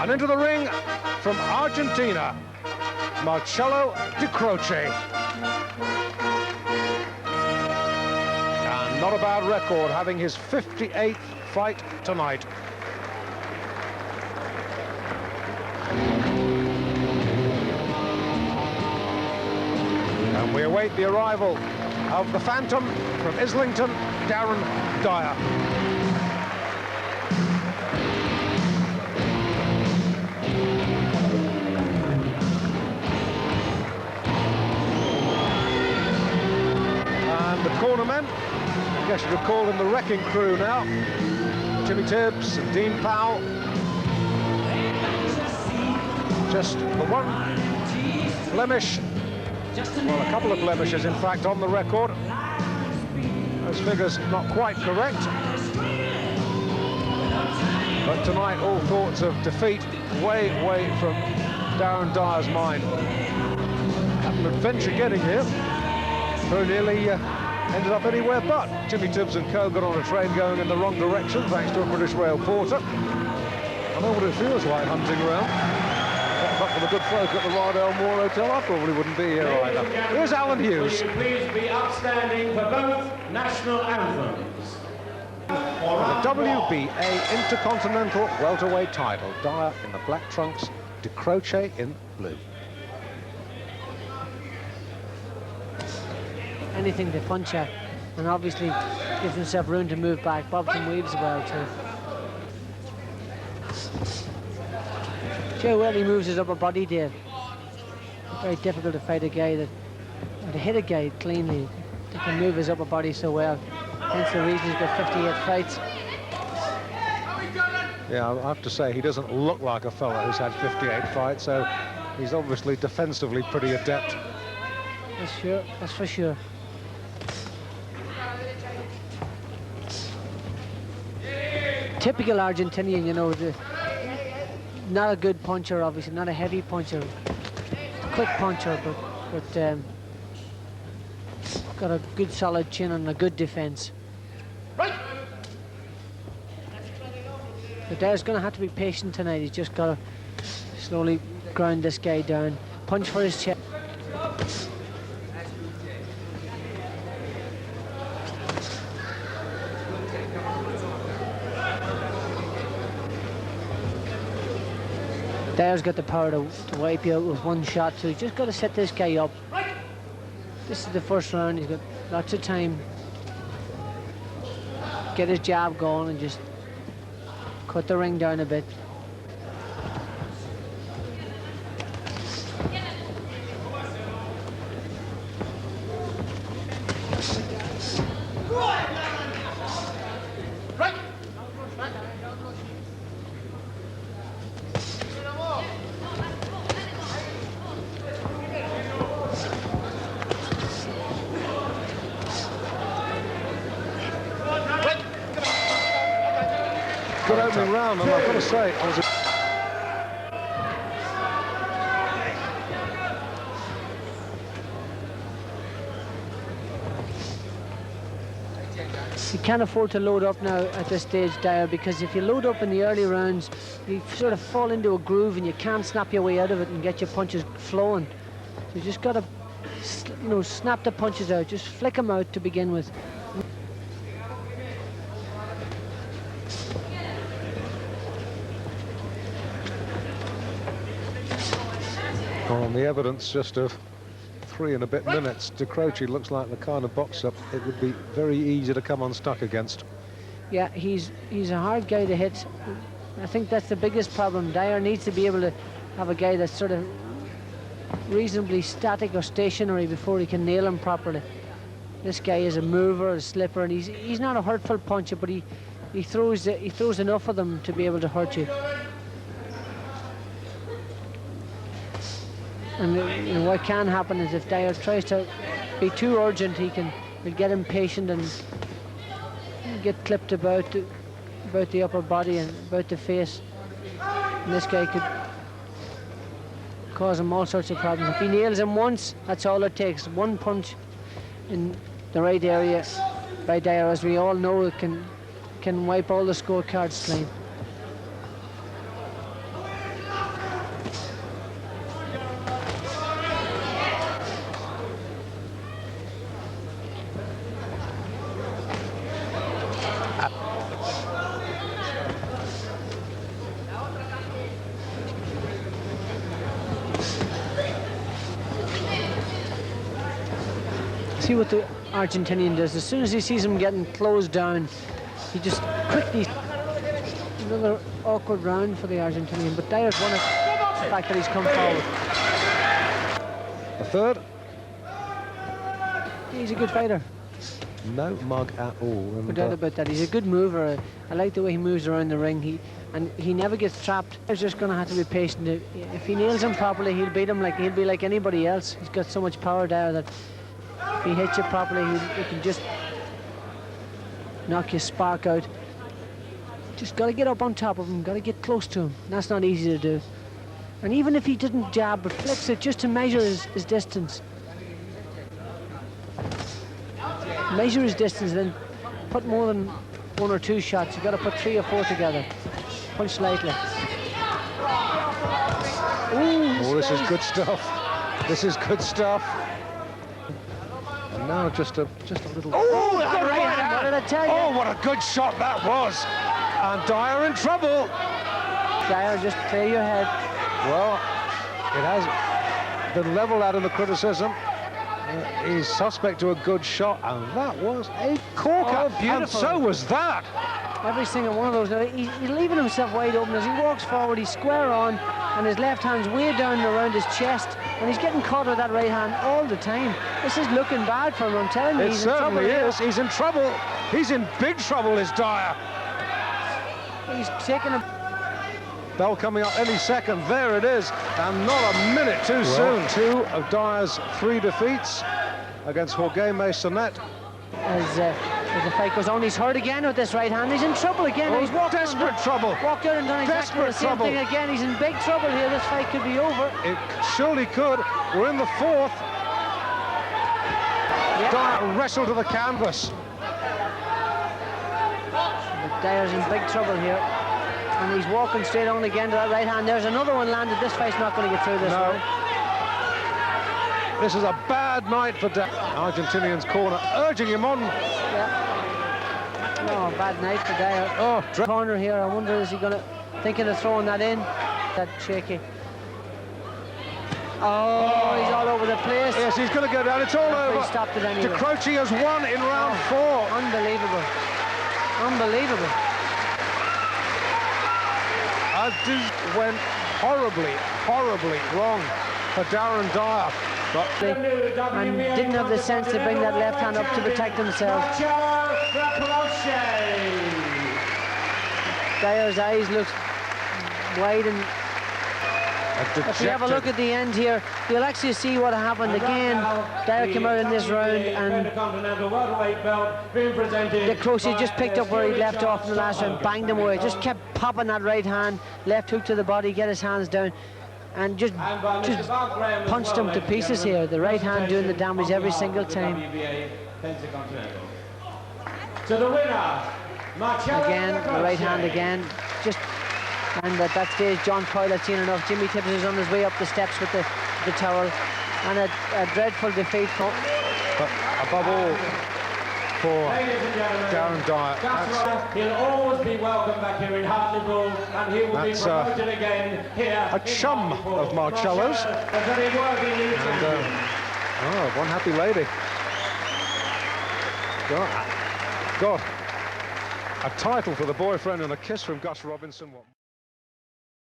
And into the ring from Argentina, Marcelo Di Croce. And not a bad record, having his 58th fight tonight. And we await the arrival of the Phantom from Islington, Darren Dyer. The cornermen, I guess you could call them the wrecking crew now. Jimmy Tibbs and Dean Powell. Just the one blemish, well, a couple of blemishes, in fact, on the record. Those figures not quite correct. But tonight, all thoughts of defeat way from Darren Dyer's mind. Had an adventure getting here. Very nearly ended up anywhere but. Jimmy Tibbs and co got on a train going in the wrong direction thanks to a British Rail porter. I know what it feels like hunting around. But for the good folk at the Rydell Moor Hotel, I probably wouldn't be here either. Here's Alan Hughes. Please be upstanding for both national anthems. The WBA Intercontinental Welterweight title. Dyer in the black trunks, Di Croce in blue. Anything to punch at, and obviously gives himself room to move back. Bobs and weaves well too. Joe well, he moves his upper body, Dave. Very difficult to fight a guy that, or to hit a guy cleanly. He can move his upper body so well. Hence the reason he's got 58 fights. Yeah, I have to say, he doesn't look like a fella who's had 58 fights, so he's obviously defensively pretty adept. That's for sure. Typical Argentinian, you know, not a good puncher, obviously, not a heavy puncher, quick puncher, but got a good solid chin and a good defense. Right. But Dyer's going to have to be patient tonight. He's just got to slowly grind this guy down, punch for his chest. Dyer's got the power to wipe you out with one shot, so he's just got to set this guy up. This is the first round. He's got lots of time. Get his jab going and just cut the ring down a bit. Good opening round, and I've got to say, I was You can't afford to load up now at this stage, Dyer, because if you load up in the early rounds, you sort of fall into a groove and you can't snap your way out of it and get your punches flowing. So you just got to, you know, snap the punches out, just flick them out to begin with. on the evidence just of 3 and a bit minutes. Di Croce looks like the kind of boxer it would be very easy to come unstuck against. Yeah, he's a hard guy to hit. I think that's the biggest problem. Dyer needs to be able to have a guy that's sort of reasonably static or stationary before he can nail him properly. This guy is a mover, a slipper, and he's not a hurtful puncher, but he throws enough of them to be able to hurt you. And you know, what can happen is if Dyer tries to be too urgent, he'll get impatient and get clipped about the upper body and about the face. And this guy could cause him all sorts of problems. If he nails him once, that's all it takes. One punch in the right area by Dyer, as we all know, it can wipe all the scorecards clean. See what the Argentinian does. As soon as he sees him getting closed down, he just quickly... Another awkward round for the Argentinian, but Dyer's won it. The fact that he's come forward. A third. He's a good fighter. No mug at all. No doubt about that. He's a good mover. I like the way he moves around the ring. He never gets trapped. He's just going to have to be patient. If he nails him properly, he'll beat him he'll be like anybody else. He's got so much power there that if he hits you properly, he can just knock your spark out. Just got to get up on top of him, got to get close to him. That's not easy to do. And even if he didn't jab, but flicks it just to measure his distance. Measure his distance, then put more than 1 or 2 shots. You've got to put 3 or 4 together. Punch lightly. Ooh, oh, this is good stuff. This is good stuff. And now just a little... Oh, that right hand. What did I tell you? Oh, what a good shot that was. And Dyer in trouble. Dyer, just clear your head. Well, it has been levelled out in the criticism. He's suspect to a good shot, and that was a corker. Oh, beautiful. And so was that. Every single one of those. He's leaving himself wide open. As he walks forward, he's square on, and his left hand's way down around his chest, and he's getting caught with that right hand all the time. This is looking bad for him, I'm telling you. It certainly is. He's in trouble. He's in big trouble, is Dyer. He's taking a... Bell coming up any second. There it is, and not a minute too soon. 2 of Dyer's 3 defeats against Jorge Masonet. As the fight goes on, he's hurt again with this right hand. He's in trouble again. Oh, he's desperate trouble. Walked out and done exactly the same thing again. He's in big trouble here. This fight could be over. It surely could. We're in the 4th. Yep. Dyer wrestled to the canvas. But Dyer's in big trouble here. And he's walking straight on again to that right hand. There's another one landed. This fight's not going to get through this one. This is a bad night for Dyer. Argentinian's corner urging him on. Yeah. No, bad night for Dyer. Oh, Corner here. I wonder, is he going to thinking of throwing that in? That shaky. Oh, he's all over the place. Yes, he's going to go down. It's all over. He stopped it anyway. Di Croce has won in round 4. Unbelievable. Unbelievable. This went horribly, horribly wrong for Darren Dyer. But and didn't have the sense to bring that left hand up to protect himself. Dyer's eyes look wide, and if we have a look at the end here, you'll actually see what happened again. Dyer came out in this round, and Di Croce just picked up where he left off in the last round, banged him away, just kept popping that right hand, left hook to the body, get his hands down, and just punched him to pieces here. The right hand doing the damage every single time. To the winner, again, the right hand again, just... And at that stage, John Coyle had seen enough. Jimmy Tibbs is on his way up the steps with the towel. And a dreadful defeat for... But above all, for Darren Dyer. He'll always be welcome back here in Harlipool, and he will be promoted again here. A chum of Marcelo's. A very worthy new champion. Oh, one happy lady. God. A title for the boyfriend and a kiss from Gus Robinson.